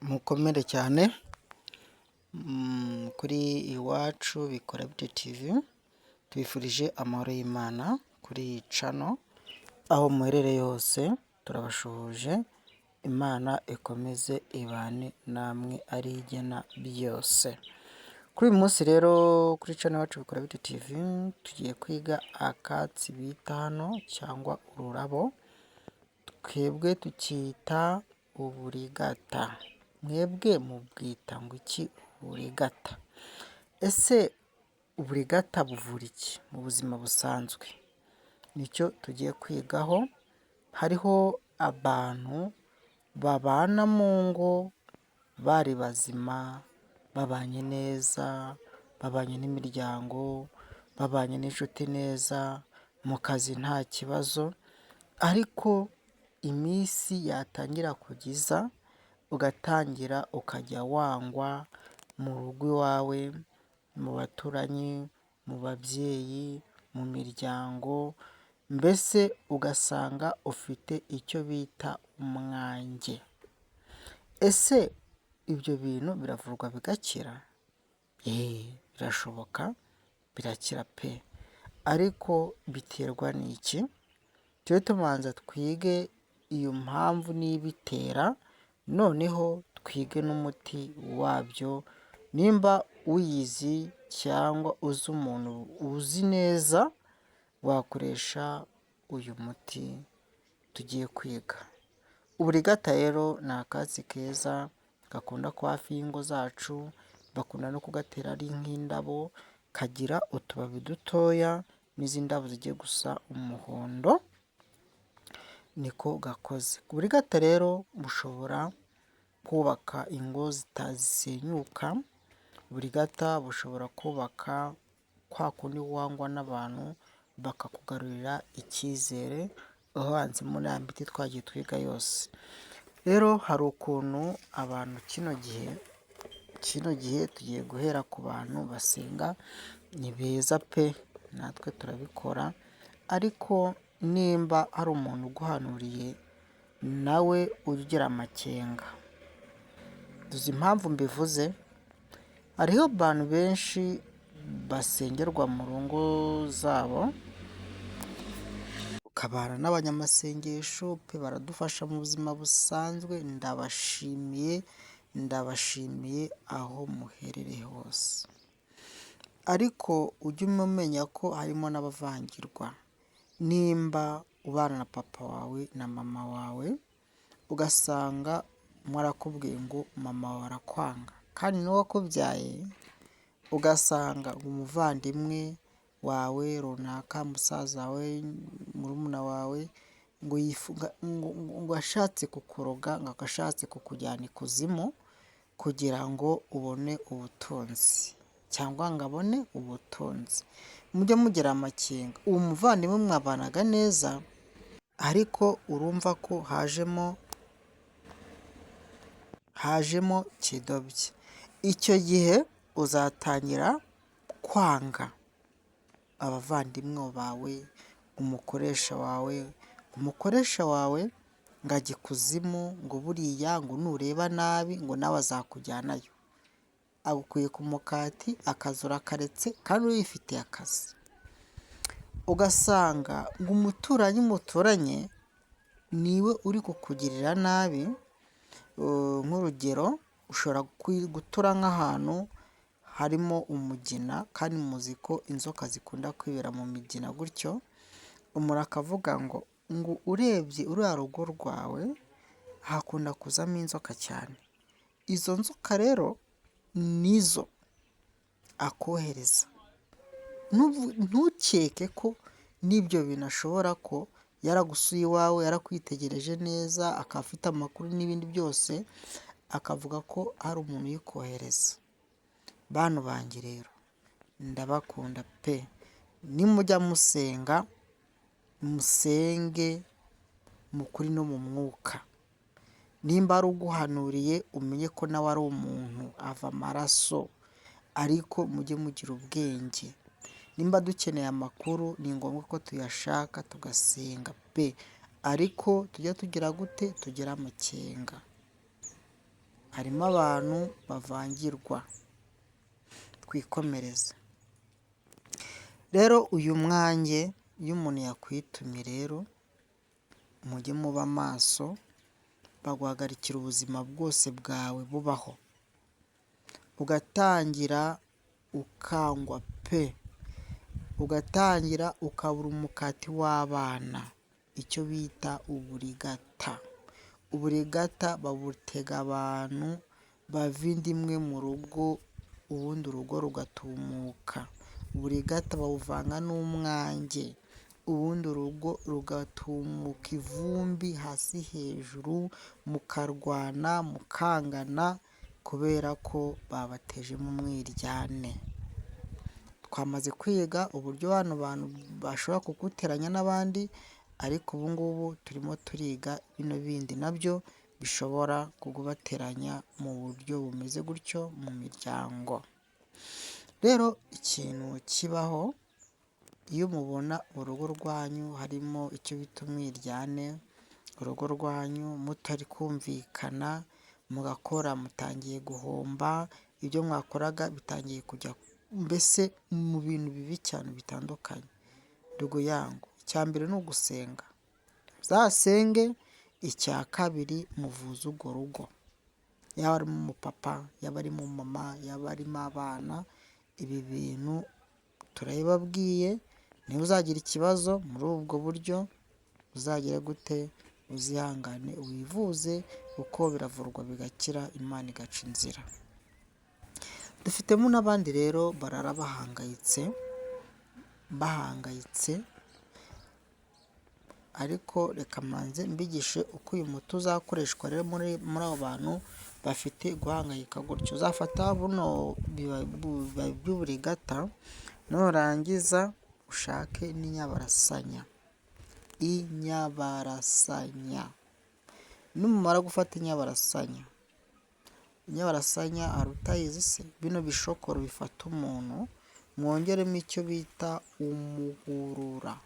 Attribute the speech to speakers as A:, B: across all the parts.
A: Mukomere cyane kuri Iwacu Bikora Bite TV, tubifurije amahoro y'Imana kuri iyi channel, aho muherereye hose turabashuhuje, Imana ikomeze ibane namwe ari igena byose. Kuri uyu munsi rero kuri channel Iwacu Bikora Bite TV tugiye kwiga akatsi bita hano cyangwa ururabo, twebwe tukita uburigata. Mwebwe mubwita ngo iki uburigata? Ese uburigata buvura iki mu buzima busanzwe? Nicyo tugiye kwigaho. Hariho abantu babana mu ngo bari bazima, babanye neza, babanye n'imiryango, babanye n'inshuti neza, mu kazi nta kibazo, ariko iminsi yatangira kugiza ugatangira ukajya wangwa mu rugo iwawe, mu baturanyi, mu babyeyi, mu miryango, mbese ugasanga ufite icyo bita umwange. Ese ibyo bintu biravurwa bigakira? Birashoboka, birakira pe, ariko biterwa n'iki? Tujye tubanza twige iyo mpamvu n'ibitera, noneho twige n'umuti wabyo, nimba uyizi cyangwa uzi umuntu uzi neza wakoresha uyu muti tugiye kwiga. Uburigata rero ni akatsi keza gakunda kuba hafi y'ingo zacu, bakunda no kugatera ari nk'indabo, kagira utubabi dutoya n'izindi ndabo zigiye gusa umuhondo, niko gakoze. Uburigata rero bushobora kubaka ingo zitazisenyuka, uburigata bushobora kubaka kwa kundi wangwa n'abantu bakakugarurira icyizere, aho hanze muri ya miti twagiye twiga yose. Rero hari ukuntu abantu kino gihe tugiye guhera ku bantu basenga, ni beza pe, natwe turabikora, ariko nimba hari umuntu uguhanuriye nawe ugira amakenga. Tuzi impamvu mbivuze, hariho abantu benshi basengerwa mu ngo zabo, ukabana n'abanyamasengesho pe, baradufasha mu buzima busanzwe, ndabashimiye aho muherereye hose, ariko ujye umenya ko harimo n'abavangirwa. Nimba ubana na papa wawe na mama wawe, ugasanga mwarakubwiye ngo mama wawe arakwanga, kandi niwe wakubyaye, ugasanga umuvandimwe wawe runaka, musaza wawe, murumuna wawe, ngo ashatse kukuroga, ngo ashatse kukujyana ikuzimu kugira ngo ubone ubutunzi, cyangwa ngo abone ubutunzi. Mujye mugira amakenga. Uwo muvandimwe mwabanaga neza, ariko urumva ko hajemo kidobye. Icyo gihe uzatangira kwanga abavandimwe bawe, umukoresha wawe ngo ajye ikuzimu, ngo buriya ngo nureba nabi ngo nawe azakujyanayo. Agukuye ku mukati, akazi urakaretse kandi wifitiye akazi. Ugasanga ngo umuturanyi muturanye niwe uri kukugirira nabi. Nk'urugero, ushobora gutura nk'ahantu harimo umugina, kandi muzi ko inzoka zikunda kwibera mu migina gutyo, umuntu akavuga ngo urebye uriya rugo rwawe hakunda kuzamo inzoka cyane. Izo nzoka rero nizo akohereza. Ntukeke ko n'ibyo bintu ashobora ko yaragusuye iwawe, yarakwitegereje neza, akaba afite amakuru n'ibindi byose, akavuga ko hari umuntu uyikohereza. Bantu banjye rero, ndabakunda pe, nimujya musenga, musenge mu kuri no mu mwuka. Nimba ari uguhanuriye, umenye ko nawe ari umuntu, ava amaraso, ariko mujye mugira ubwenge. Nimba dukeneye amakuru, ni ngombwa ko tuyashaka tugasenga pe, ariko tujya tugira gute? Tugira amakenga. harimo abantu bavangirwa. Twikomereze rero uyu mwange iyo umuntu yakwitumye rero mujye muba maso, baguhagarikira ubuzima bwose bwawe bubaho, ugatangira ukangwa pe, ugatangira ukabura umukati w'abana, icyo bita uburigata. Uburigata babutega abantu bava inda imwe mu rugo, ubundi urugo rugatumuka. Uburigata babuvanga n'umwange, ubundi urugo rugatumuka ivumbi hasi hejuru, mukarwana mukangana kubera ko babatejemo umwiryane. Twamaze kwiga uburyo bano bantu bashobora kuguteranya n'abandi, ariko ubu ngubu turimo turiga bino bindi nabyo bishobora kugubateranya mu buryo bumeze gutyo mu miryango. Rero ikintu kibaho iyo mubona urugo rwanyu harimo icyo bita umwiryane, urugo rwanyu mutari kumvikana, mugakora mutangiye guhomba, ibyo mwakoraga bitangiye kujya mbese mu bintu bibi cyane bitandukanye. Ndugu yangu, icya mbere ni ugusenga, muzasenge. Icya kabiri muvuze urwo rugo, yaba arimo umupapa, yaba arimo umumama, yaba arimo abana. Ibi bintu turabibabwiye, niba uzagira ikibazo muri ubwo buryo uzagire gute, uzihangane wivuze kuko biravurwa bigakira, Imana igaca inzira. Dufitemo n'abandi rero barara bahangayitse, ariko reka manze mbigishe uko uyu muti uzakoreshwa rero muri abo bantu bafite guhangayika gutyo. Uzafata buno bibabi by'uburigata, nurangiza ushake n'inyabarasanya. Numara gufata inyabarasanya hari utayizi se? Bino bishokoro bifata umuntu, mwongeremo icyo bita umuhurura,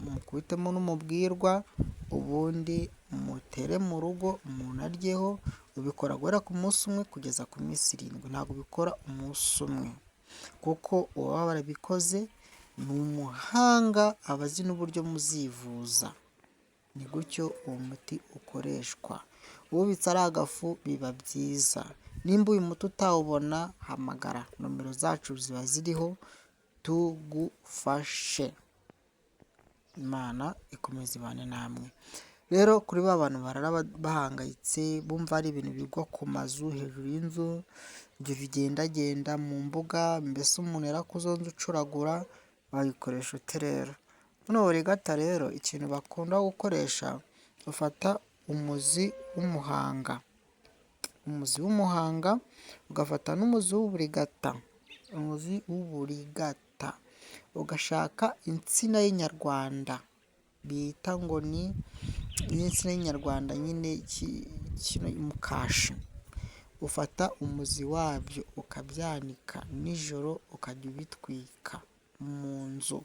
A: mukubitemo n'umubwirwa, ubundi mutere mu rugo umuntu aryeho. Ubikora guhera ku munsi umwe kugeza ku minsi 7, ntabwo ubikora umunsi umwe, kuko uwaba warabikoze ni umuhanga, aba azi n'uburyo muzivuza. Ni gutyo uwo muti ukoreshwa. Ubitse ari agafu biba byiza. Nimba uyu muti utawubona, hamagara, nomero zacu ziba ziriho tugufashe. Imana ikomeze ibane namwe. Rero kuri ba bantu barara bahangayitse, bumva ari ibintu bigwa ku mazu, hejuru y'inzu, ibyo bigendagenda mu mbuga, mbese umuntu yarakuzonze ucuragura, wayikoresha ute rero? Buno burigata rero ikintu bakunda gukoresha, ufata umuzi w'umuhanga, ugafata n'umuzi w'uburigata, ugashaka insina y'inyarwanda, bita ngo ni insina y'inyarwanda nyine, kino mukashi. Ufata umuzi wabyo ukabyanika nijoro, ukajya ubitwika mu nzu,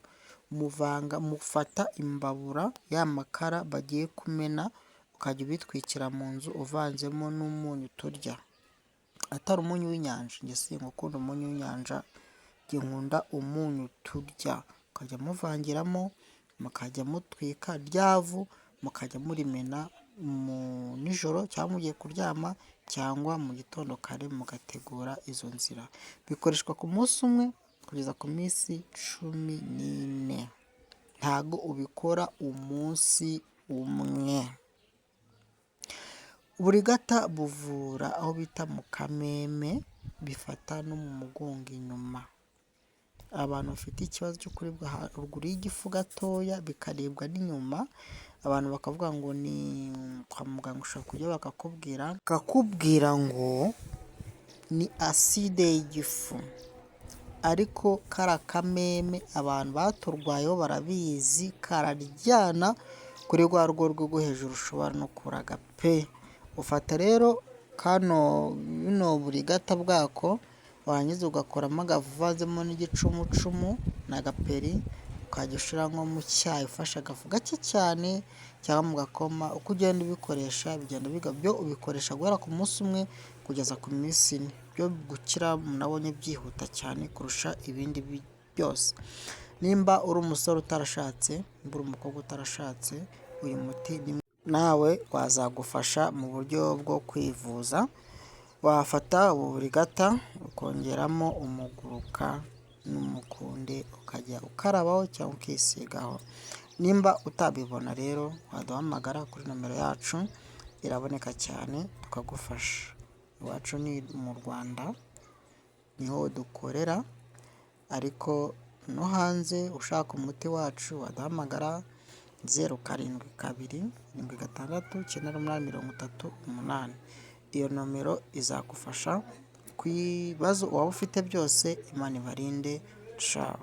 A: mufata imbabura y'amakara bagiye kumena, ukajya ubitwikira mu nzu uvanzemo n'umunyu turya, atari umunyu w'inyanja. Njye sinkunda umunyu w'inyanja, njye nkunda umunyu turya. Ukajya muvangiramo, mukajya mutwika ryavu, mukajya murimena nijoro cyangwa mugiye kuryama, cyangwa mu gitondo kare mugategura izo nzira. Bikoreshwa ku munsi umwe kugeza ku minsi 14, ntago ubikora umunsi umwe. Uburigata buvura aho bita mu kameme, bifata no mu mugongo inyuma. Abantu bafite ikibazo cyo kuribwa haruguru y'igifu gatoya, bikaribwa n'inyuma, abantu bakavuga ngo ni kwa muganga, ushobora kujya bakakubwira ngo ni aside y'igifu, ariko kara kameme abantu baturwayeho barabizi, kararyana kuri rwa rugo rwo hejuru, ushobora no kuraga pe. Ufata rero bino burigata bwako, warangiza ugakoramo agafu uvanzemo n'igicumucumu n'agaperi, ukajya ushyira nko mu cyayi ufashe agafu gake cyane cyangwa mu gakoma, uko ugenda ubikoresha bigenda byo ubikoresha guhera ku munsi umwe kugeza ku minsi 4, byo gukira nabonye byihuta cyane kurusha ibindi byose. Nimba uri umusore utarashatse, nimba uri umukobwa utarashatse, uyu muti nawe wazagufasha mu buryo bwo kwivuza. Wafata uburigata ukongeramo umuguruka n'umukunde ukajya ukarabaho cyangwa ukisigaho. Nimba utabibona rero waduhamagara kuri nomero yacu, iraboneka cyane tukagufasha. Iwacu ni mu Rwanda niho dukorera, ariko no hanze ushaka umuti wacu waduhamagara 0722 iyo nomero izagufasha ku bibazo waba ufite byose. Imana ibarinde. Ciao.